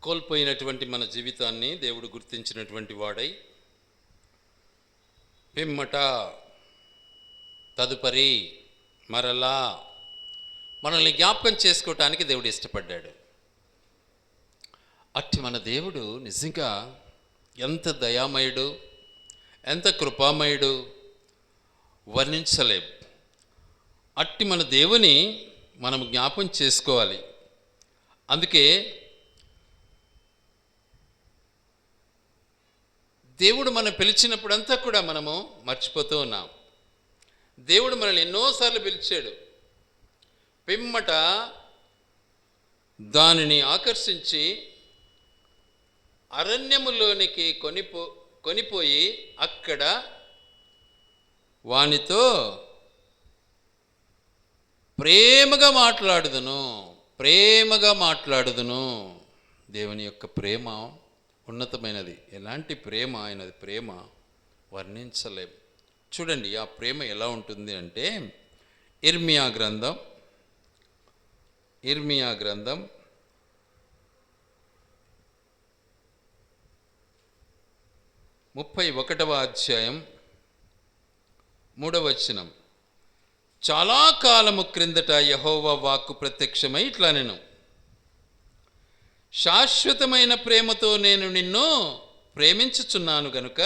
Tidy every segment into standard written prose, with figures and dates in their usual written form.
కోల్పోయినటువంటి మన జీవితాన్ని దేవుడు గుర్తించినటువంటి వాడై పిమ్మట తదుపరి మరలా మనల్ని జ్ఞాపకం చేసుకోవటానికి దేవుడు ఇష్టపడ్డాడు. అట్టి మన దేవుడు నిజంగా ఎంత దయామయుడు, ఎంత కృపామయుడు వర్ణించలేం. అట్టి మన దేవుని మనం జ్ఞాపకం చేసుకోవాలి. అందుకే దేవుడు మనం పిలిచినప్పుడంతా కూడా మనము మర్చిపోతూ ఉన్నాం. దేవుడు మనల్ని ఎన్నోసార్లు పిలిచాడు. పిమ్మట దానిని ఆకర్షించి అరణ్యములోనికి కొనిపోయి అక్కడ వానితో ప్రేమగా మాట్లాడుదును. దేవుని యొక్క ప్రేమ ఉన్నతమైనది. ఎలాంటి ప్రేమ ఆయనది, ప్రేమ వర్ణించలేం. చూడండి ఆ ప్రేమ ఎలా ఉంటుంది అంటే ఇర్మియా గ్రంథం 31వ అధ్యాయం 3వ వచనం. చాలా కాలము క్రిందట యెహోవా వాక్కు ప్రత్యక్షమై ఇట్లా నేను శాశ్వతమైన ప్రేమతో నేను నిన్ను ప్రేమించుచున్నాను గనుక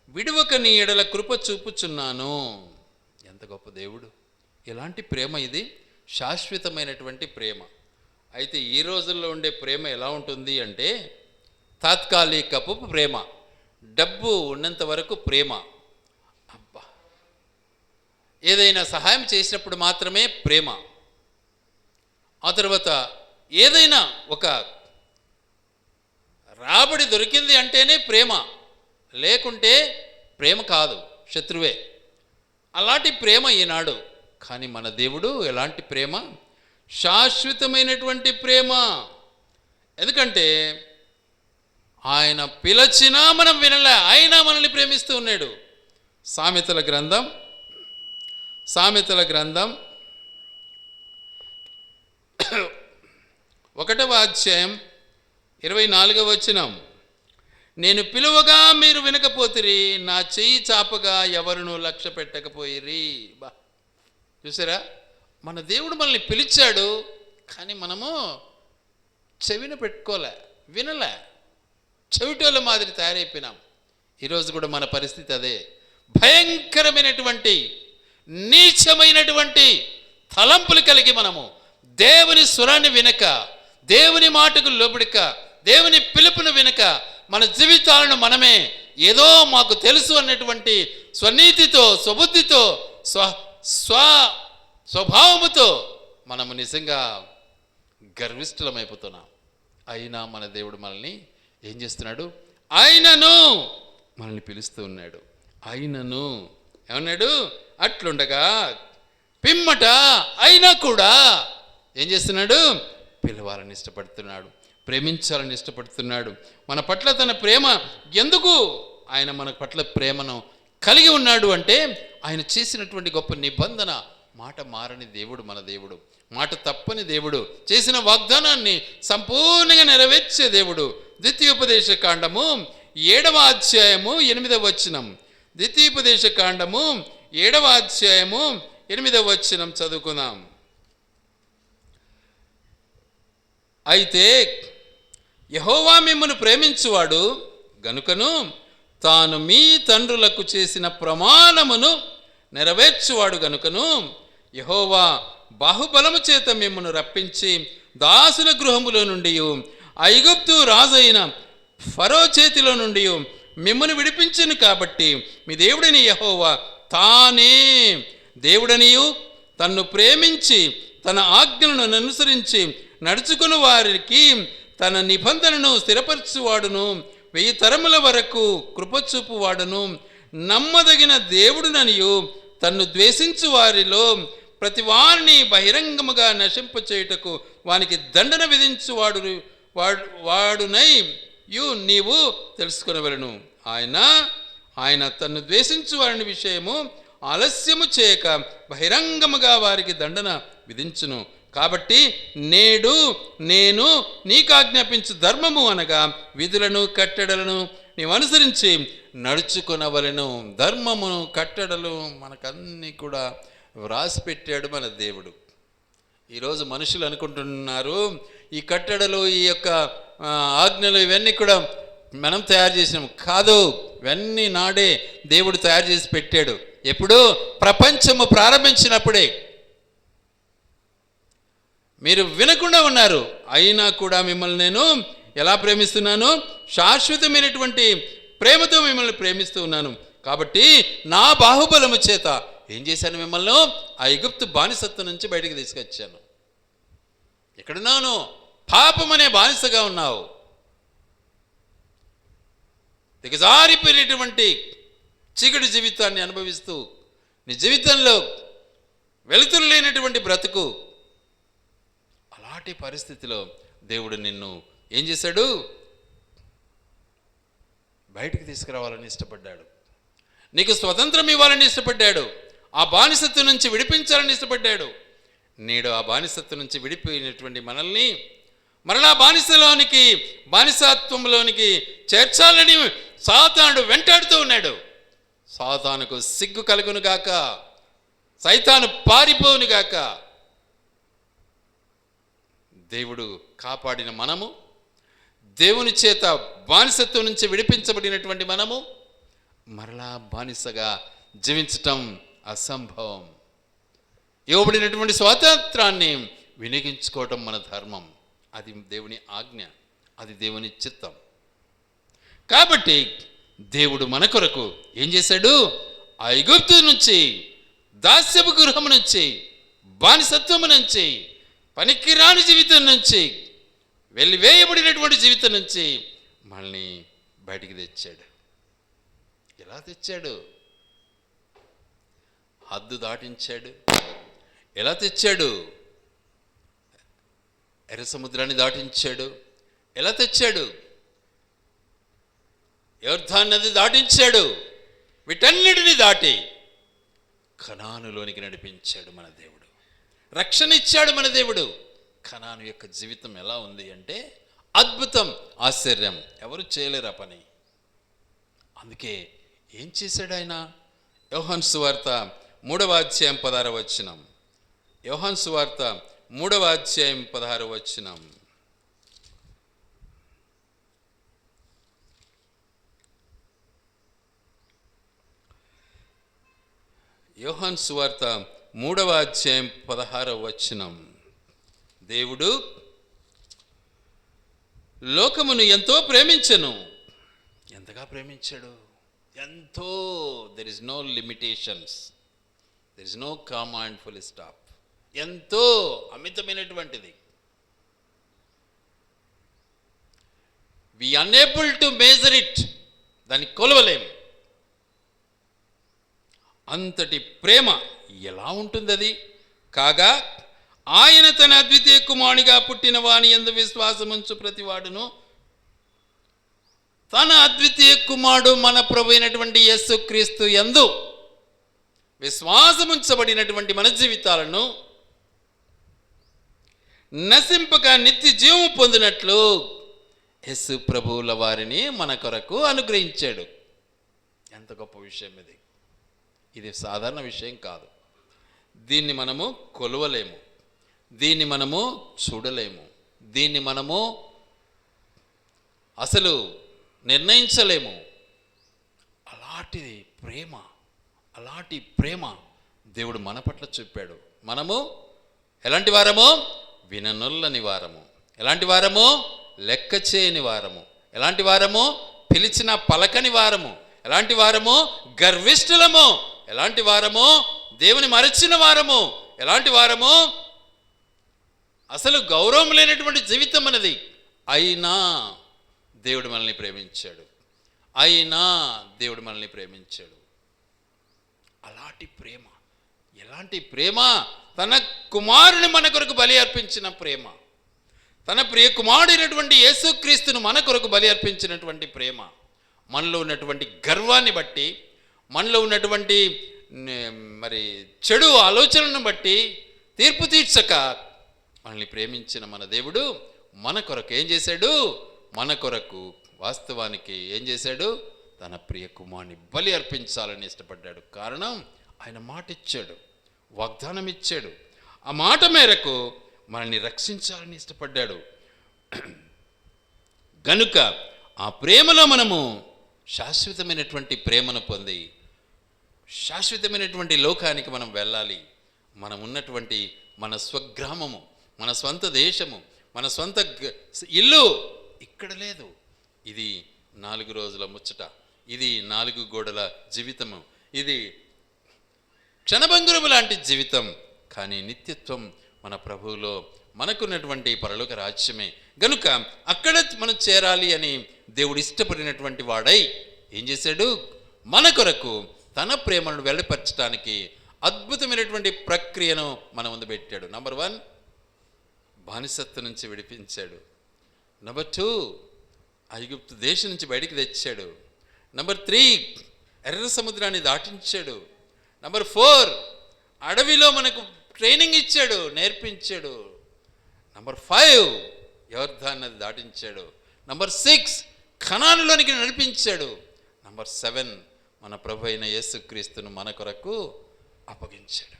విడువక నీ ఎడల కృప చూపుచున్నాను. ఎంత గొప్ప దేవుడు! ఎలాంటి ప్రేమ ఇది! శాశ్వతమైనటువంటి ప్రేమ. అయితే ఈ రోజుల్లో ఉండే ప్రేమ ఎలా ఉంటుంది అంటే తాత్కాలికపు ప్రేమ, డబ్బు ఉన్నంత వరకు ప్రేమ. అబ్బా, ఏదైనా సహాయం చేసినప్పుడు మాత్రమే ప్రేమ. ఆ తర్వాత ఏదైనా ఒక రాబడి దొరికింది అంటేనే ప్రేమ, లేకుంటే ప్రేమ కాదు, శత్రువే. అలాంటి ప్రేమ ఈనాడు. కానీ మన దేవుడు ఎలాంటి ప్రేమ? శాశ్వతమైనటువంటి ప్రేమ. ఎందుకంటే ఆయన పిలచినా మనం వినలే, అయినా మనల్ని ప్రేమిస్తూ ఉన్నాడు. సామెతల గ్రంథం 1వ అధ్యాయం 24వ వచనం. నేను పిలువగా మీరు వినకపోతిరి, నా చెయ్యి చాపగా ఎవరును లక్ష్య పెట్టకపోయిరి. బా, చూసారా? మన దేవుడు మనల్ని పిలిచాడు, కానీ మనము చెవిన పెట్టుకోలే, వినలే, చెవిటోళ్ళ మాదిరి తయారైపోయినాం. ఈరోజు కూడా మన పరిస్థితి అదే. భయంకరమైనటువంటి నీచమైనటువంటి తలంపులు కలిగి మనము దేవుని స్వరాన్ని వినక, దేవుని మాటకు లోబడక, దేవుని పిలుపును వినక మన జీవితాలను మనమే ఏదో మాకు తెలుసు అన్నటువంటి స్వనీతితో, స్వబుద్ధితో, స్వభావముతో మనము నిజంగా గర్విష్ఠులమైపోతున్నాం. అయినా మన దేవుడు మనల్ని ఏం చేస్తున్నాడు? ఆయనను మనల్ని పిలుస్తూ ఉన్నాడు. ఆయనను ఏమన్నాడు? అట్లుండగా పిమ్మట అయినా కూడా ఏం చేస్తున్నాడు? పిలవాలని ఇష్టపడుతున్నాడు, ప్రేమించాలని ఇష్టపడుతున్నాడు. మన పట్ల తన ప్రేమ ఎందుకు ఆయన మన పట్ల ప్రేమను కలిగి ఉన్నాడు అంటే ఆయన చేసినటువంటి గొప్ప నిబంధన. మాట మారని దేవుడు మన దేవుడు, మాట తప్పని దేవుడు, చేసిన వాగ్దానాన్ని సంపూర్ణంగా నెరవేర్చే దేవుడు. ద్వితీయోపదేశ కాండము 7వ అధ్యాయము 8వ వచనం. ద్వితీయోపదేశ కాండము 7వ అధ్యాయము 8వ వచనం చదువుకుందాం. అయితే యెహోవా మిమ్మును ప్రేమించువాడు గనుకను తాను మీ తండ్రులకు చేసిన ప్రమాణమును నెరవేర్చువాడు గనుకను యెహోవా బాహుబలము చేత మిమ్మును రప్పించి దాసుల గృహములో నుండి ఐగుప్తు రాజైన ఫరో చేతిలో నుండి మిమ్మును విడిపించును. కాబట్టి మీ దేవుడని యెహోవా తానే దేవుడనియు తన్ను ప్రేమించి తన ఆజ్ఞలను అనుసరించి నడుచుకుని వారికి తన నిబంధనను స్థిరపరచువాడును, 1000 తరముల వరకు కృపచూపువాడును, నమ్మదగిన దేవుడుననియు తన్ను ద్వేషించు వారిలో ప్రతి వారిని బహిరంగముగా నశింపచేయుటకు వానికి దండన వాడునై నీవు తెలుసుకొనవలెను. ఆయన తన్ను ద్వేషించు వారిని విషయము ఆలస్యము చేయక బహిరంగముగా వారికి దండన విధించును. కాబట్టి నేడు నేను నీకు ఆజ్ఞాపించు ధర్మము అనగా విధులను కట్టడలను నీవు అనుసరించి నడుచుకొనవలెను. ధర్మమును కట్టడలు మనకన్నీ కూడా వ్రాసి పెట్టాడు మన దేవుడు. ఈరోజు మనుషులు అనుకుంటున్నారు ఈ కట్టడలు, ఈ యొక్క ఆజ్ఞలు ఇవన్నీ కూడా మనం తయారు చేసినాం. కాదు, ఇవన్నీ నాడే దేవుడు తయారు చేసి పెట్టాడు. ఎప్పుడు? ప్రపంచము ప్రారంభించినప్పుడే. మీరు వినకుండా ఉన్నారు, అయినా కూడా మిమ్మల్ని నేను ఎలా ప్రేమిస్తున్నాను? శాశ్వతమైనటువంటి ప్రేమతో మిమ్మల్ని ప్రేమిస్తూ ఉన్నాను. కాబట్టి నా బాహుబలము చేత ఏం చేశాను? మిమ్మల్ని ఐగుప్తు బానిసత్వం నుంచి బయటికి తీసుకొచ్చాను. ఎక్కడున్నాను? పాపం అనే బానిసగా ఉన్నావు. దిగజారిపోయినటువంటి చీకటి జీవితాన్ని అనుభవిస్తూ నీ జీవితంలో వెలుతురు లేనటువంటి బ్రతుకు. అలాంటి పరిస్థితిలో దేవుడు నిన్ను ఏం చేశాడు? బయటికి తీసుకురావాలని ఇష్టపడ్డాడు. నీకు స్వతంత్రం ఇవ్వాలని ఇష్టపడ్డాడు. ఆ బానిసత్వం నుంచి విడిపించాలని ఇష్టపడ్డాడు. నేడు ఆ బానిసత్వం నుంచి విడిపోయినటువంటి మనల్ని మరలా బానిసత్వంలోనికి చేర్చాలని సాతానుడు వెంటాడుతూ ఉన్నాడు. సాతానుకు సిగ్గు కలుగును గాక, సైతాను పారిపోవును గాక. దేవుడు కాపాడిన మనము, దేవుని చేత బానిసత్వం నుంచి విడిపించబడినటువంటి మనము మరలా బానిసగా జీవించటం అసంభవం. ఇవ్వబడినటువంటి స్వాతంత్రాన్ని వినియోగించుకోవటం మన ధర్మం. అది దేవుని ఆజ్ఞ, అది దేవుని చిత్తం. కాబట్టి దేవుడు మన కొరకు ఏం చేశాడు? ఐగుప్తు నుంచి, దాస్యపు గృహము నుంచి, బానిసత్వము నుంచి, పనికిరాని జీవితం నుంచి, వెలివేయబడినటువంటి జీవితం నుంచి మనల్ని బయటికి తెచ్చాడు. ఎలా తెచ్చాడు? హద్దు దాటించాడు. ఎలా తెచ్చాడు? ఎర్ర సముద్రాన్ని దాటించాడు. ఎలా తెచ్చాడు? యొర్దాను నది దాటించాడు. వీటన్నిటిని దాటి కనానులోనికి నడిపించాడు మన దేవుడు. రక్షణ ఇచ్చాడు మన దేవుడు. కనాను యొక్క జీవితం ఎలా ఉంది అంటే అద్భుతం, ఆశ్చర్యం. ఎవరు చేయలేరు ఆ పని. అందుకే ఏం చేశాడు ఆయన? యోహాను సువార్త 3వ అధ్యాయం 16వ వచనం. యోహాను సువార్త 3వ అధ్యాయం 16వ వచనం. యోహాను సువార్త 3వ అధ్యాయం 16వ వచనం. దేవుడు లోకమును ఎంతో ప్రేమించెను. ఎంతగా ప్రేమించాడు? ఎంతో. There is no limitations, there is no comma and full stop. ఎంతో అమితమైనటువంటిది. We unable to measure it. దాన్ని కొలవలేం. అంతటి ప్రేమ ఎలా ఉంటుంది అది? కాగా ఆయన తన అద్వితీయ కుమారునిగా పుట్టిన వాని యందు విశ్వాసముంచు ప్రతివాడును, తన అద్వితీయ కుమారుడు మన ప్రభు అయినటువంటి యేసుక్రీస్తు యందు విశ్వాసముంచబడినటువంటి మన జీవితాలను నశింపక నిత్య జీవము పొందినట్లు యేసు ప్రభువుల వారిని మన కొరకు అనుగ్రహించాడు. ఎంత గొప్ప విషయం ఇది! ఇది సాధారణ విషయం కాదు. దీన్ని మనము కొలవలేము, దీన్ని మనము చూడలేము, దీన్ని మనము అసలు నిర్ణయించలేము. అలాంటి ప్రేమ దేవుడు మన పట్ల చూపాడు. మనము ఎలాంటి వారము? విననొల్లని వారము. ఎలాంటి వారము? లెక్క చేయని వారము. ఎలాంటి వారము? పిలిచిన పలకని వారము. ఎలాంటి వారము? గర్విష్ఠులము. ఎలాంటి వారము? దేవుని మరచిన వారము. ఎలాంటి వారము? అసలు గౌరవం లేనటువంటి జీవితం అనేది. అయినా దేవుడు మనల్ని ప్రేమించాడు. అలాంటి ప్రేమ, ఎలాంటి ప్రేమ! తన కుమారుని మన కొరకు బలి అర్పించిన ప్రేమ, తన ప్రియ కుమారుడైనటువంటి యేసుక్రీస్తును మన కొరకు బలి అర్పించినటువంటి ప్రేమ. మనలో ఉన్నటువంటి గర్వాన్ని బట్టి, మనలో ఉన్నటువంటి చెడు ఆలోచనలను బట్టి తీర్పు తీర్చక మనల్ని ప్రేమించిన మన దేవుడు మన కొరకు ఏం చేశాడు? మన కొరకు వాస్తవానికి ఏం చేశాడు? తన ప్రియ కుమారుని బలి అర్పించాలని ఇష్టపడ్డాడు. కారణం, ఆయన మాట ఇచ్చాడు, వాగ్దానం ఇచ్చాడు. ఆ మాట మేరకు మనల్ని రక్షించాలని ఇష్టపడ్డాడు. గనుక ఆ ప్రేమలో మనము శాశ్వతమైనటువంటి ప్రేమను పొంది శాశ్వతమైనటువంటి లోకానికి మనం వెళ్ళాలి. మనం ఉన్నటువంటి మన స్వగ్రామము, మన స్వంత దేశము, మన స్వంత ఇల్లు ఇక్కడ లేదు. ఇది 4 రోజుల ముచ్చట, ఇది 4 గోడల జీవితము, ఇది క్షణభంగురము లాంటి జీవితం. కానీ నిత్యత్వం మన ప్రభువులో మనకున్నటువంటి పరలోక రాజ్యమే. గనుక అక్కడ మనం చేరాలి అని దేవుడు ఇష్టపడినటువంటి వాడై ఏం చేశాడు? మన కొరకు తన ప్రేమను వెల్లపరచడానికి అద్భుతమైనటువంటి ప్రక్రియను మన ముందు పెట్టాడు. నంబర్ 1, బానిసత్వం నుంచి విడిపించాడు. నంబర్ 2, ఐగుప్తు దేశం నుంచి బయటికి తెచ్చాడు. నంబర్ 3, ఎర్ర సముద్రాన్ని దాటించాడు. నంబర్ 4, అడవిలో మనకు ట్రైనింగ్ ఇచ్చాడు, నేర్పించాడు. నంబర్ 5, యోర్దాను నది దాటించాడు. నంబర్ 6, కనానులోనికి నడిపించాడు. నంబర్ 7, మన ప్రభు అయిన యేసుక్రీస్తును మన కొరకు అప్పగించాడు.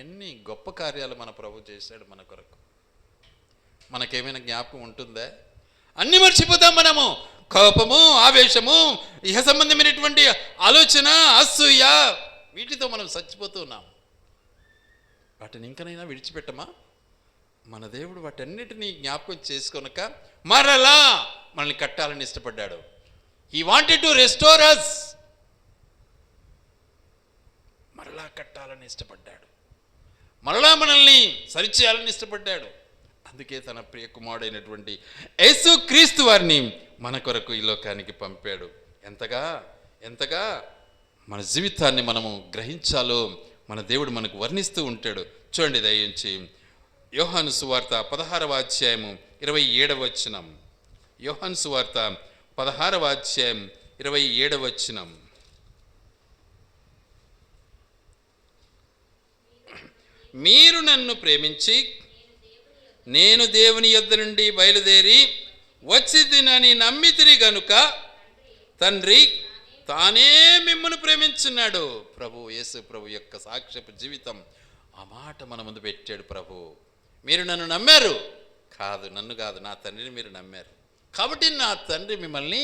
ఎన్ని గొప్ప కార్యాలు మన ప్రభు చేశాడు మన కొరకు. మనకేమైనా జ్ఞాపకం ఉంటుందా? అన్నీ మర్చిపోతాం మనము. కోపము, ఆవేశము, ఇహ సంబంధమైనటువంటి ఆలోచన, అసూయ, వీటితో మనం చచ్చిపోతూ ఉన్నాం. వాటిని ఇంకనైనా విడిచిపెట్టమా? మన దేవుడు వాటన్నిటినీ జ్ఞాపకం చేసుకొనక మరలా మనల్ని కట్టాలని ఇష్టపడ్డాడు. He wanted to restore us. మరలా కట్టాలని ఇష్టపడ్డాడు, మరలా మనల్ని సరిచేయాలని ఇష్టపడ్డాడు. అందుకే తన ప్రియ కుమారుడైనటువంటి యేసుక్రీస్తు వారిని మన కొరకు ఈ లోకానికి పంపాడు. ఎంతగా మన జీవితాన్ని మనము గ్రహించాలో మన దేవుడు మనకు వర్ణిస్తూ ఉంటాడు. చూడండి దయించి యోహాను సువార్త 16వ అధ్యాయము 27వ వచనం. యోహాను సువార్త 16వ అధ్యాయం 27వ వచనం. మీరు నన్ను ప్రేమించి నేను దేవుని యొద్ద నుండి బయలుదేరి వచ్చితినని నమ్మితిరి గనుక తండ్రి తానే మిమ్మల్ని ప్రేమించున్నాడు. ప్రభు యేసు ప్రభు యొక్క సాక్ష్యపు జీవితం ఆ మాట మన ముందు పెట్టాడు. ప్రభు, మీరు నన్ను నమ్మారు, కాదు నన్ను కాదు, నా తండ్రిని మీరు నమ్మారు కాబట్టి నా తండ్రి మిమ్మల్ని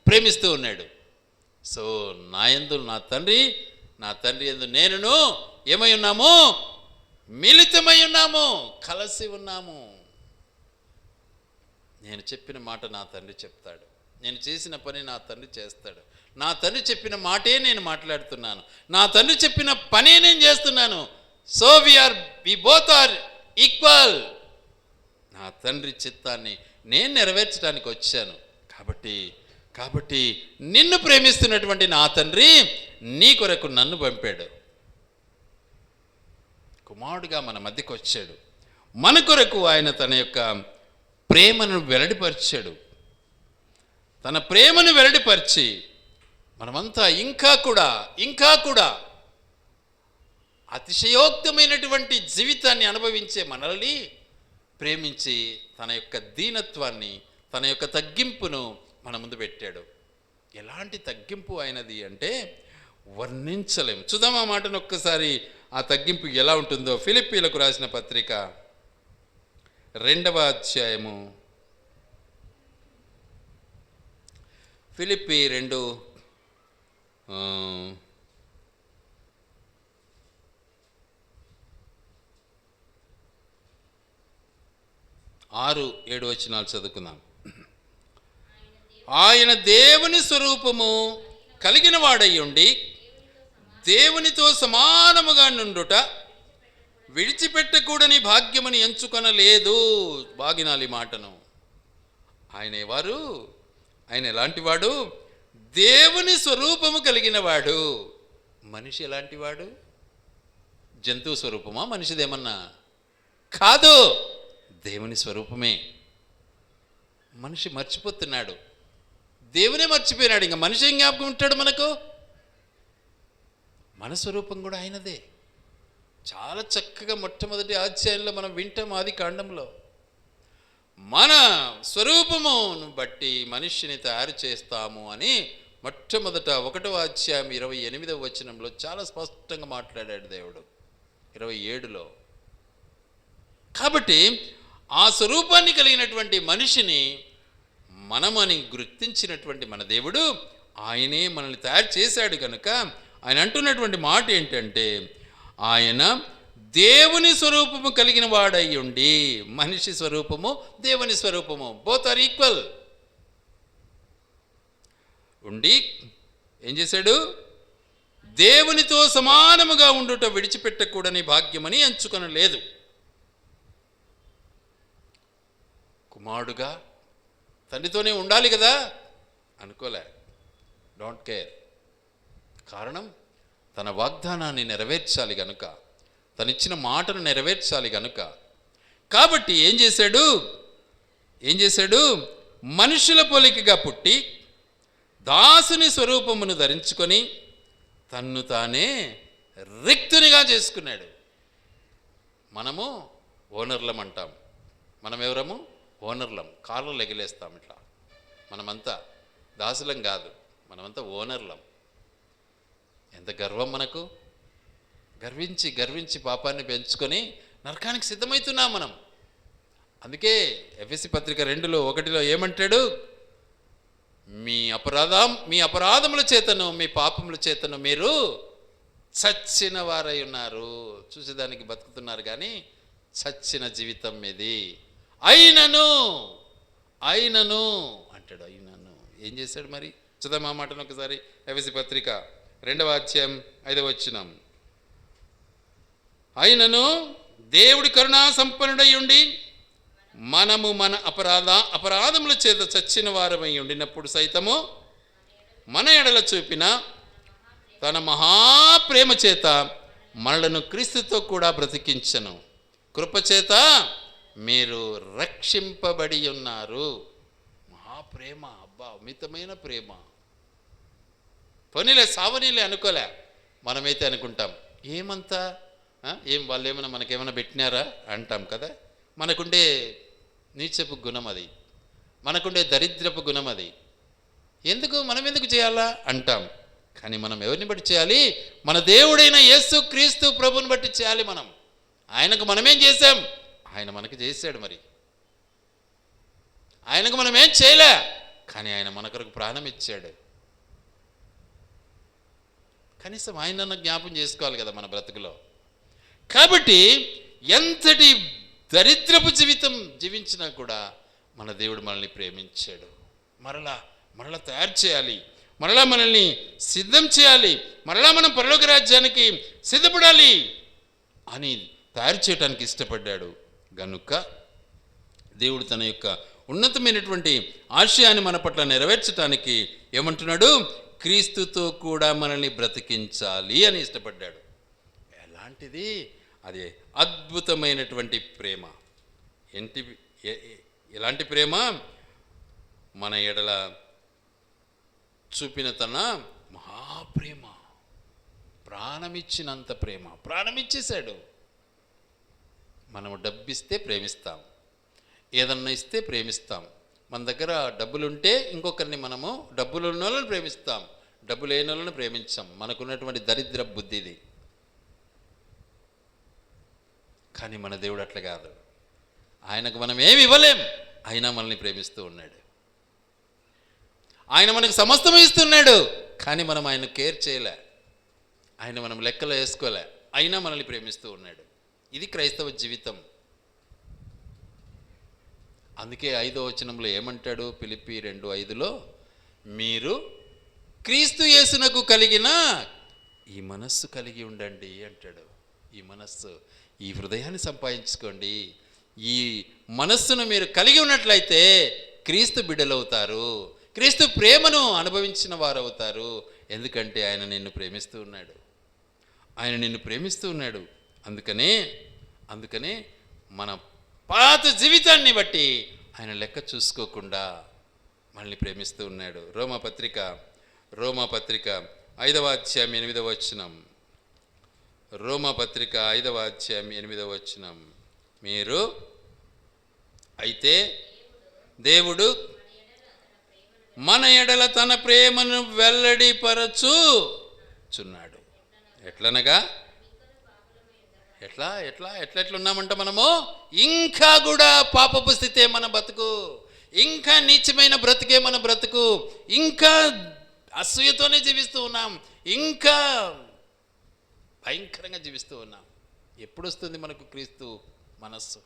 ప్రేమిస్తూ ఉన్నాడు. సో నా యందు నా తండ్రి యందు నేనును ఏమై ఉన్నాము? మిళితమై ఉన్నాము, కలిసి ఉన్నాము. నేను చెప్పిన మాట నా తండ్రి చెప్తాడు, నేను చేసిన పని నా తండ్రి చేస్తాడు. నా తండ్రి చెప్పిన మాటే నేను మాట్లాడుతున్నాను, నా తండ్రి చెప్పిన పనే నేను చేస్తున్నాను. So we both are equal. నా తండ్రి చిత్తాన్ని నేను నెరవేర్చడానికి వచ్చాను. కాబట్టి నిన్ను ప్రేమిస్తున్నటువంటి నా తండ్రి నీ కొరకు నన్ను పంపాడు. కుమారుడుగా మన మధ్యకు వచ్చాడు. మన కొరకు ఆయన తన యొక్క ప్రేమను వెల్లడిపరిచాడు. తన ప్రేమను వెల్లడిపరిచి మనమంతా ఇంకా కూడా అతిశయోక్తమైనటువంటి జీవితాన్ని అనుభవించే మనల్ని ప్రేమించి తన యొక్క దీనత్వాన్ని, తన యొక్క తగ్గింపును మన ముందు పెట్టాడు. ఎలాంటి తగ్గింపు అయినది అంటే వర్ణించలేము. చూద్దాం ఆ మాటను ఒక్కసారి. ఆ తగ్గింపు ఎలా ఉంటుందో ఫిలిప్పీలకు రాసిన పత్రిక 2వ అధ్యాయము, ఫిలిప్పీ 2 6-7 వచనాలు చదువుకుందాం. ఆయన దేవుని స్వరూపము కలిగిన వాడై ఉండి దేవునితో సమానముగా నుండుట విడిచిపెట్టకూడని భాగ్యముని ఎంచుకొనలేదు. బాగినాలి మాటను. ఆయన ఎలాంటి వాడు? దేవుని స్వరూపము కలిగిన వాడు. మనిషి ఎలాంటి వాడు? జంతువు స్వరూపమా మనిషిదేమన్నా? కాదు, దేవుని స్వరూపమే. మనిషి మర్చిపోతున్నాడు, దేవునే మర్చిపోయినాడు. ఇంకా మనిషి ఏం జ్ఞాపకం ఉంటాడు మనకు? మన స్వరూపం కూడా ఆయనదే. చాలా చక్కగా మొట్టమొదటి అధ్యాయంలో మనం వింటాం ఆది కాండంలో. మన స్వరూపమును బట్టి మనిషిని తయారు చేస్తాము అని మొట్టమొదట 1వ అధ్యాయం 28వ వచనంలో చాలా స్పష్టంగా మాట్లాడాడు దేవుడు. 27లో. కాబట్టి ఆ స్వరూపాన్ని కలిగినటువంటి మనిషిని మనమని గుర్తించినటువంటి మన దేవుడు, ఆయనే మనల్ని తయారు చేశాడు కనుక ఆయన అంటున్నటువంటి మాట ఏంటంటే, ఆయన దేవుని స్వరూపము కలిగిన వాడై ఉండి, మనిషి స్వరూపము దేవుని స్వరూపము బోత్ ఆర్ ఈక్వల్ ఉండి ఏం చేశాడు? దేవునితో సమానముగా ఉండుట విడిచిపెట్టకూడని భాగ్యమని ఎంచుకొనలేదు. కుమారుడుగా తండ్రితోనే ఉండాలి కదా అనుకోలే. Don't care. కారణం తన వాగ్దానాన్ని నెరవేర్చాలి గనుక, తనిచ్చిన మాటను నెరవేర్చాలి గనుక. కాబట్టి ఏం చేశాడు? మనుషుల పోలికగా పుట్టి దాసుని స్వరూపమును ధరించుకొని తన్ను తానే రిక్తునిగా చేసుకున్నాడు. మనము ఓనర్లం అంటాం. మనం ఎవరము? ఓనర్లం. కాళ్ళలో ఎగిలేస్తాం ఇట్లా. మనమంతా దాసులం కాదు, మనమంతా ఓనర్లం. ఎంత గర్వం మనకు! గర్వించి పాపాన్ని పెంచుకొని నరకానికి సిద్ధమవుతున్నాం మనం. అందుకే ఎఫెసీ పత్రిక 2:1 ఏమంటాడు? మీ అపరాధముల చేతను మీ పాపముల చేతను మీరు చచ్చిన వారై ఉన్నారు. చూసేదానికి బతుకుతున్నారు కానీ చచ్చిన జీవితం మీది. అయినను అంటాడు. అయినను ఏం చేశాడు మరి? చూద్దాం ఆ మాటను ఒకసారి. ఎఫెసీ పత్రిక 2వ అధ్యాయం 5వ వచనం. అయినను దేవుడి కరుణా సంపన్నుడై ఉండి మనము మన అపరాధముల చేత చచ్చిన వారమై ఉండినప్పుడు సైతము మన ఎడల చూపిన తన మహాప్రేమ చేత మనలను క్రీస్తుతో కూడా బ్రతికించను. కృపచేత మీరు రక్షింపబడి ఉన్నారు. మహాప్రేమ, అబ్బా అమితమైన ప్రేమ. పోనీలే సావనీలే అనుకోలే. మనమైతే అనుకుంటాం ఏమంతా వాళ్ళు ఏమైనా మనకేమైనా పెట్టినారా అంటాం కదా. మనకుండే నీచపు గుణం అది, మనకుండే దరిద్రపు గుణం అది. మనం ఎందుకు చేయాలా అంటాం. కానీ మనం ఎవరిని బట్టి చేయాలి? మన దేవుడైన యేసు క్రీస్తు ప్రభుని బట్టి చేయాలి. ఆయనకు మనమేం చేశాం? ఆయన మనకు చేశాడు. మరి ఆయనకు మనమేం చేయలే, కానీ ఆయన మన కొరకు ప్రాణం ఇచ్చాడు. కనీసం ఆయన జ్ఞాపం చేసుకోవాలి కదా మన బ్రతుకులో. కాబట్టి ఎంతటి దరిద్రపు జీవితం జీవించినా కూడా మన దేవుడు మనల్ని ప్రేమించాడు. మరలా తయారు చేయాలి, మరలా మనల్ని సిద్ధం చేయాలి, మరలా మనం పరలోక రాజ్యానికి సిద్ధపడాలి అని తయారు చేయడానికి ఇష్టపడ్డాడు. గనుక దేవుడు తన యొక్క ఉన్నతమైనటువంటి ఆశయాన్ని మన పట్ల నెరవేర్చడానికి ఏమంటున్నాడు? క్రీస్తుతో కూడా మనల్ని బ్రతికించాలి అని ఇష్టపడ్డాడు. ఎలాంటిది? అది అద్భుతమైనటువంటి ప్రేమ. ఎలాంటి ప్రేమ? మన ఎడల చూపిన తన మహాప్రేమ, ప్రాణమిచ్చినంత ప్రేమ. ప్రాణమిచ్చేశాడు. మనము డబ్బిస్తే ప్రేమిస్తాం, ఏదన్నా ఇస్తే ప్రేమిస్తాం. మన దగ్గర డబ్బులుంటే ఇంకొకరిని మనము డబ్బులు ఉన్న వాళ్ళని ప్రేమిస్తాం, డబ్బు లేని వాళ్ళని ప్రేమించాం. మనకున్నటువంటి దరిద్ర బుద్ధిది. కానీ మన దేవుడు అట్లా కాదు. ఆయనకు మనం ఏమి ఇవ్వలేం, అయినా మనల్ని ప్రేమిస్తూ ఉన్నాడు. ఆయన మనకు సమస్తం ఇస్తున్నాడు, కానీ మనం ఆయన కేర్ చేయలే, ఆయన మనం లెక్కలో వేసుకోలే, అయినా మనల్ని ప్రేమిస్తూ ఉన్నాడు. ఇది క్రైస్తవ జీవితం. అందుకే 5వ వచనంలో ఏమంటాడు? ఫిలిప్పీ 2:5 మీరు క్రీస్తు యేసునకు కలిగిన ఈ మనస్సు కలిగి ఉండండి అంటాడు. ఈ మనస్సు, ఈ హృదయాన్ని సంపాదించుకోండి. ఈ మనస్సును మీరు కలిగి ఉన్నట్లయితే క్రీస్తు బిడ్డలవుతారు, క్రీస్తు ప్రేమను అనుభవించిన వారు అవుతారు. ఎందుకంటే ఆయన నిన్ను ప్రేమిస్తూ ఉన్నాడు. అందుకనే మన పాత జీవితాన్ని బట్టి ఆయన లెక్క చూసుకోకుండా మనల్ని ప్రేమిస్తూ ఉన్నాడు. రోమాపత్రిక 5వ అధ్యాయం 8వ వచనం. రోమాపత్రిక 5వ అధ్యాయం 8వ వచనం. మీరు అయితే దేవుడు మన ఎడల తన ప్రేమను వెల్లడిపరచుచున్నాడు. ఎట్లనగా ఎట్లున్నామంట మనము? ఇంకా కూడా పాపపు స్థితే మన బతుకు, ఇంకా నీచమైన బ్రతుకే మన బ్రతుకు, ఇంకా అసూయతోనే జీవిస్తూ ఉన్నాం, ఇంకా భయంకరంగా జీవిస్తూ ఉన్నాం. ఎప్పుడు వస్తుంది మనకు క్రీస్తు మనస్సు?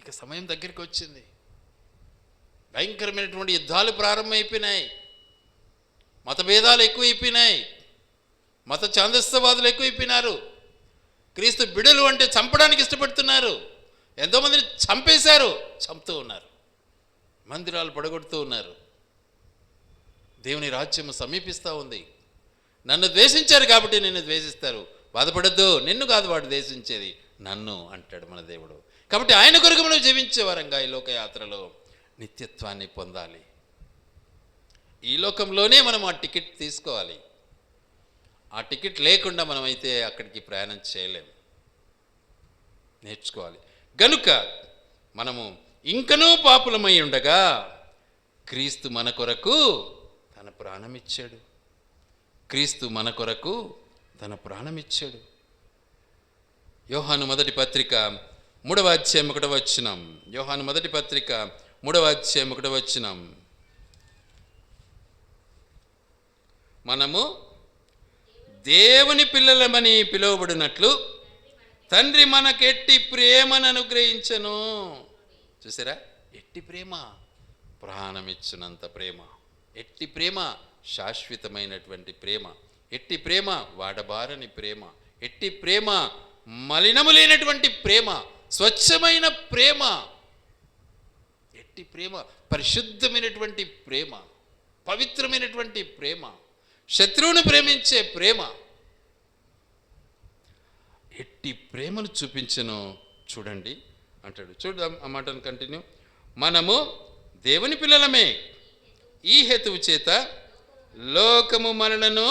ఇక సమయం దగ్గరికి వచ్చింది. భయంకరమైనటువంటి యుద్ధాలు ప్రారంభమైపోయినాయి, మతభేదాలు ఎక్కువైపోయినాయి, మత ఛాందస్యవాదులు ఎక్కువైపోయినారు. క్రీస్తు బిడలు అంటే చంపడానికి ఇష్టపడుతున్నారు. ఎంతోమందిని చంపేశారు, చంపుతూ ఉన్నారు, మందిరాలు పడగొడుతూ ఉన్నారు. దేవుని రాజ్యం సమీపిస్తూ ఉంది. నన్ను ద్వేషించారు కాబట్టి నిన్ను ద్వేషిస్తారు, బాధపడద్దు, నిన్ను కాదు వాడు ద్వేషించేది, నన్ను అంటాడు మన దేవుడు. కాబట్టి ఆయన కొరకు మనం జీవించే వరంగా ఈ లోకయాత్రలో నిత్యత్వాన్ని పొందాలి. ఈ లోకంలోనే మనం ఆ టికెట్ తీసుకోవాలి. ఆ టికెట్ లేకుండా మనమైతే అక్కడికి ప్రయాణం చేయలేము. నేర్చుకోవాలి. గనుక మనము ఇంకనూ పాపులమై ఉండగా క్రీస్తు మన కొరకు తన ప్రాణమిచ్చాడు. క్రీస్తు మన కొరకు తన ప్రాణమిచ్చాడు. యోహాను మొదటి పత్రిక 3వ అధ్యాయం 1వ వచనం. యోహాను మొదటి పత్రిక 3వ అధ్యాయం 1వ వచనం. మనము దేవుని పిల్లలమని పిలువబడినట్లు తండ్రి మనకెట్టి ప్రేమను అనుగ్రహించను. చూసారా? ఎట్టి ప్రేమ, ప్రాణమిచ్చునంత ప్రేమ. ఎట్టి ప్రేమ, శాశ్వతమైనటువంటి ప్రేమ. ఎట్టి ప్రేమ, వాడబారని ప్రేమ. ఎట్టి ప్రేమ, మలినము లేనటువంటి ప్రేమ, స్వచ్ఛమైన ప్రేమ. ఎట్టి ప్రేమ, పరిశుద్ధమైనటువంటి ప్రేమ, పవిత్రమైనటువంటి ప్రేమ, శత్రువును ప్రేమించే ప్రేమ. ఎట్టి ప్రేమను చూపించను చూడండి అంటాడు. చూద్దాం ఆ మాటను కంటిన్యూ. మనము దేవుని పిల్లలమే, ఈ హేతువు చేత లోకము మనలను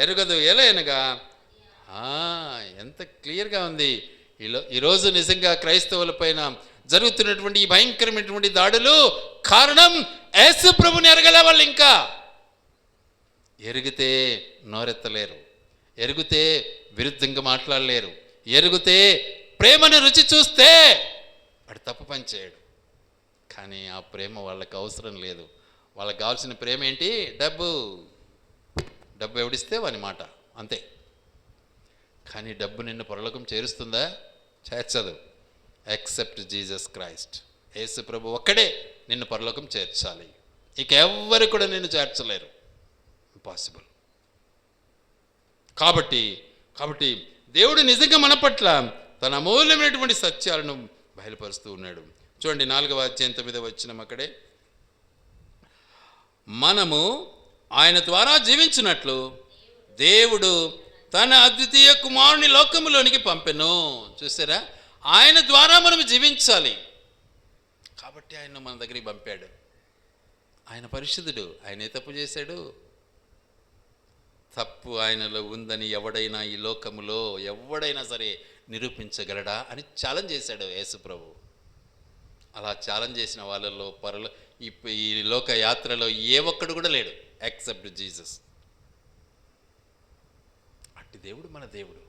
ఎరుగదు. ఎలా అనగా ఎంత క్లియర్గా ఉంది. ఈరోజు నిజంగా క్రైస్తవుల పైన జరుగుతున్నటువంటి ఈ భయంకరమైనటువంటి దాడులు కారణం యేసు ప్రభుని ఎరగలే వాళ్ళు. ఇంకా ఎరిగితే నోరెత్తలేరు, ఎరిగితే విరుద్ధంగా మాట్లాడలేరు, ఎరిగితే ప్రేమను రుచి చూస్తే వాడు తప్పు పని చేయడు. కానీ ఆ ప్రేమ వాళ్ళకి అవసరం లేదు. వాళ్ళకి కావాల్సిన ప్రేమ ఏంటి? డబ్బు. డబ్బు ఎవడిస్తే వాని మాట, అంతే. కానీ డబ్బు నిన్ను పరలోకం చేరుస్తుందా? చేర్చదు. Except Jesus Christ. యేసు ప్రభు ఒక్కడే నిన్ను పరలోకం చేర్చాలి. ఇక ఎవ్వరు కూడా నిన్ను చేర్చలేరు. ఇంపాసిబుల్. కాబట్టి దేవుడు నిజంగా మన పట్ల తన అమూల్యమైనటువంటి సత్యాలను బయలుపరుస్తూ ఉన్నాడు. చూడండి 4వ అధ్యాయం 9వ వచనం. అక్కడే మనము ఆయన ద్వారా జీవించినట్లు దేవుడు తన అద్వితీయ కుమారుని లోకములోనికి పంపెను. చూసారా? ఆయన ద్వారా మనం జీవించాలి కాబట్టి ఆయన మన దగ్గరికి పంపాడు. ఆయన పరిశుద్ధుడు. ఆయనే తప్పు చేశాడు. తప్పు ఆయనలో ఉందని ఎవడైనా ఈ లోకములో ఎవడైనా సరే నిరూపించగలడా అని ఛాలెంజ్ చేశాడు యేసు ప్రభు. అలా ఛాలెంజ్ చేసిన వాళ్ళలో ఈ లోక యాత్రలో ఏ ఒక్కడు కూడా లేడు ఎక్సెప్ట్ జీసస్. అట్టి దేవుడు మన దేవుడు.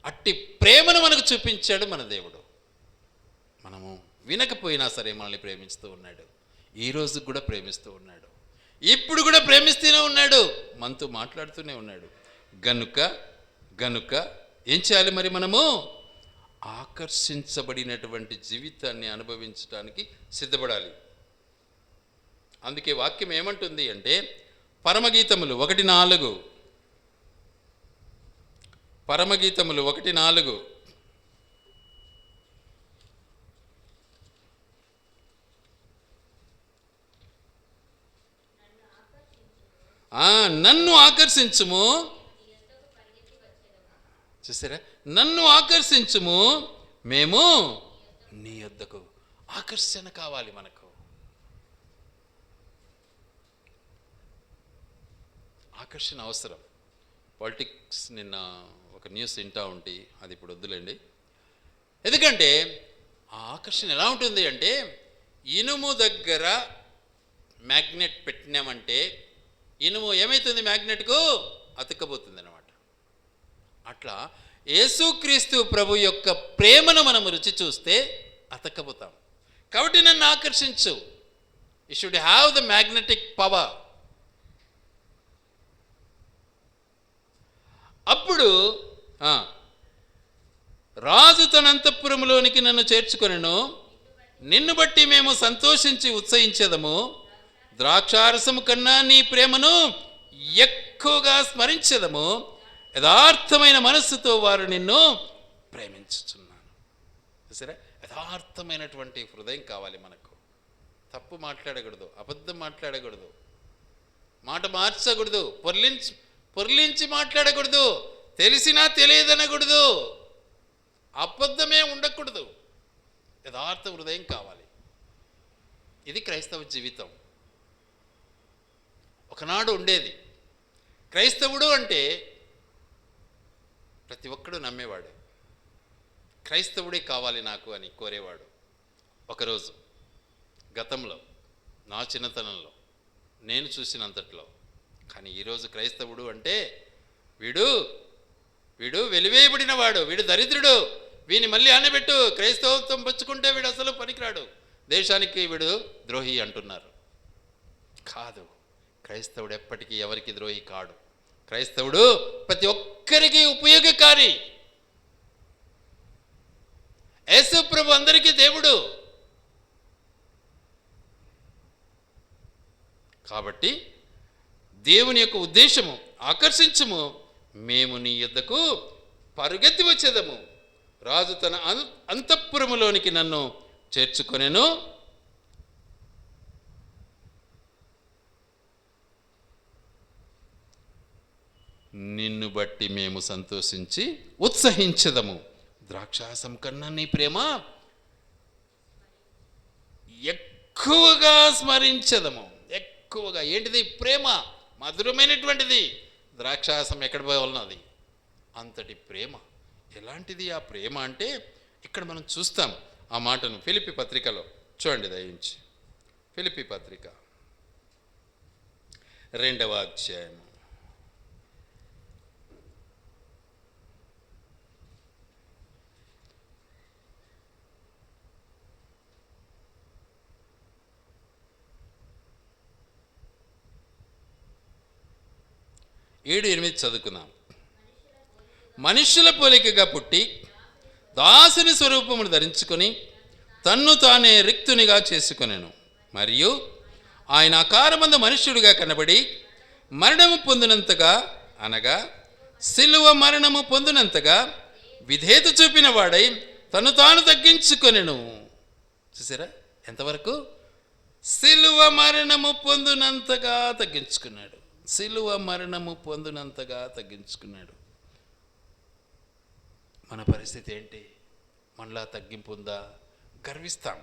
అట్టి ప్రేమను మనకు చూపించాడు మన దేవుడు. మనము వినకపోయినా సరే మనల్ని ప్రేమిస్తూ ఉన్నాడు. ఈరోజు కూడా ప్రేమిస్తూ ఉన్నాడు. ఇప్పుడు కూడా ప్రేమిస్తూనే ఉన్నాడు. మనతో మాట్లాడుతూనే ఉన్నాడు. గనుక ఏం చేయాలి మరి? మనము ఆకర్షించబడినటువంటి జీవితాన్ని అనుభవించడానికి సిద్ధపడాలి. అందుకే వాక్యం ఏమంటుంది అంటే పరమగీతములు 1:4. పరమగీతములు 1:4. నన్ను ఆకర్షించుము. చూసారా? నన్ను ఆకర్షించుము, మేము నీ యొద్దకు. ఆకర్షణ కావాలి మనకు. ఆకర్షణ అవసరం. పాలిటిక్స్ నిన్న ఒక న్యూస్ వింటా ఉంటే అది ఇప్పుడు వద్దులేండి. ఎందుకంటే ఆ ఆకర్షణ ఎలా ఉంటుంది అంటే, ఇనుము దగ్గర మ్యాగ్నెట్ పెట్టినామంటే ఇనుము ఏమవుతుంది? మ్యాగ్నెట్కు అతుక్కపోతుంది అనమాట. అట్లా యేసుక్రీస్తు ప్రభు యొక్క ప్రేమను మనం రుచి చూస్తే అతక్కపోతాం. కాబట్టి నన్ను ఆకర్షించు. You should have the magnetic power. అప్పుడు రాజు తన అంతఃపురములోనికి నన్ను చేర్చుకొనెను. నిన్ను బట్టి మేము సంతోషించి ఉత్సహించెదము. ద్రాక్షారసము కన్నా నీ ప్రేమను ఎక్కువగా స్మరించెదము. యథార్థమైన మనస్సుతో వారు నిన్ను ప్రేమించుచున్నాను. సరే, యథార్థమైనటువంటి హృదయం కావాలి మనకు. తప్పు మాట్లాడకూడదు, అబద్ధం మాట్లాడకూడదు, మాట మార్చకూడదు, పొర్లించి మాట్లాడకూడదు, తెలిసినా తెలియదనకూడదు, అబద్ధమే ఉండకూడదు. యథార్థ హృదయం కావాలి. ఇది క్రైస్తవ జీవితం. ఒకనాడు ఉండేది. క్రైస్తవుడు అంటే ప్రతి ఒక్కడు నమ్మేవాడు. క్రైస్తవుడే కావాలి నాకు అని కోరేవాడు. ఒకరోజు గతంలో, నా చిన్నతనంలో నేను చూసినంతట్లో. కానీ ఈరోజు క్రైస్తవుడు అంటే వీడు వెలివేయబడినవాడు, వీడు దరిద్రుడు, వీని మళ్ళీ ఆనబెట్టు, క్రైస్తవత్వం పుచ్చుకుంటే వీడు అసలు పనికిరాడు, దేశానికి వీడు ద్రోహి అంటున్నారు. కాదు, క్రైస్తవుడు ఎప్పటికీ ఎవరికి ద్రోహి కాడు. క్రైస్తవుడు ప్రతి ఒక్కరికి ఉపయోగకారి. యేసు ప్రభు అందరికీ దేవుడు. కాబట్టి దేవుని యొక్క ఉద్దేశము ఆకర్షించము. మేము నీ యొద్దకు పరుగెత్తి వచ్చేదము. రాజు తన అంతఃపురములోనికి నన్ను చేర్చుకొనెను. నిన్ను బట్టి మేము సంతోషించి ఉత్సహించదము. ద్రాక్షారసం కన్నా నీ ప్రేమ ఎక్కువగా స్మరించదము. ఎక్కువగా ఏంటిది? ప్రేమ మధురమైనటువంటిది. ద్రాక్షారసం ఎక్కడ పోవాలన్నది అంతటి ప్రేమ. ఎలాంటిది ఆ ప్రేమ అంటే ఇక్కడ మనం చూస్తాం ఆ మాటను ఫిలిప్పీ పత్రికలో. చూడండి దయించి, ఫిలిప్పీ పత్రిక 2వ అధ్యాయము 7-8 చదువుకుందాం. మనుష్యుల పోలికగా పుట్టి దాసుని స్వరూపమును ధరించుకొని తన్ను తానే రిక్తునిగా చేసుకొనెను. మరియు ఆయన ఆకారమందు మనుష్యుడిగా కనబడి మరణము పొందినంతగా, అనగా సిలువ మరణము పొందినంతగా విధేయత చూపిన వాడై తను తాను తగ్గించుకొనెను. చూసారా ఎంతవరకు? సిలువ మరణము పొందినంతగా తగ్గించుకున్నాడు. సిలువ మరణము పొందినంతగా తగ్గించుకున్నాడు. మన పరిస్థితి ఏంటి? మనలా తగ్గింపు ఉందా? గర్విస్తాం.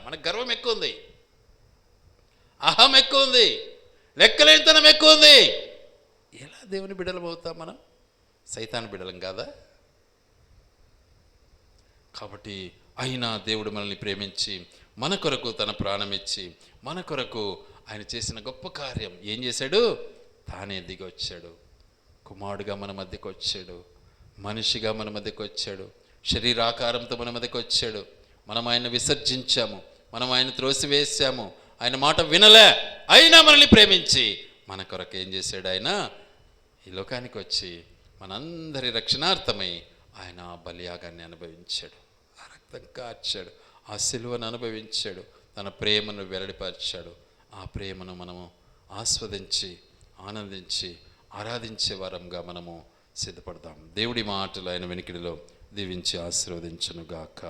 మనకు గర్వం ఎక్కువ ఉంది, అహం ఎక్కువ ఉంది, లెక్కలేనితనం ఎక్కువ ఉంది. ఎలా దేవుని బిడ్డలం అవుతాం మనం? సైతాను బిడ్డలం కాదా? కాబట్టి అయినా దేవుడు మనల్ని ప్రేమించి మన కొరకు తన ప్రాణం ఇచ్చి మన కొరకు ఆయన చేసిన గొప్ప కార్యం ఏం చేశాడు? తానే దిగి వచ్చాడు. కుమారుడుగా మన మధ్యకు వచ్చాడు, మనిషిగా మన మధ్యకు వచ్చాడు, శరీరాకారంతో మన మధ్యకు వచ్చాడు. మనం ఆయన విసర్జించాము, మనం ఆయన త్రోసివేసాము, ఆయన మాట వినలే, అయినా మనల్ని ప్రేమించి మన కొరకు ఏం చేశాడు? ఆయన ఈ లోకానికి వచ్చి మనందరి రక్షణార్థమై ఆయన బలియాగాన్ని అనుభవించాడు, ఆ రక్తం కార్చాడు, ఆ సిలువను అనుభవించాడు, తన ప్రేమను వెల్లడిపరిచాడు. ఆ ప్రేమను మనము ఆస్వాదించి ఆనందించి ఆరాధించే వారంగా మనము సిద్ధపడదాం. దేవుడి మాటలు ఆయన వెనుకడిలో దీవించి ఆశీర్వదించునుగాక.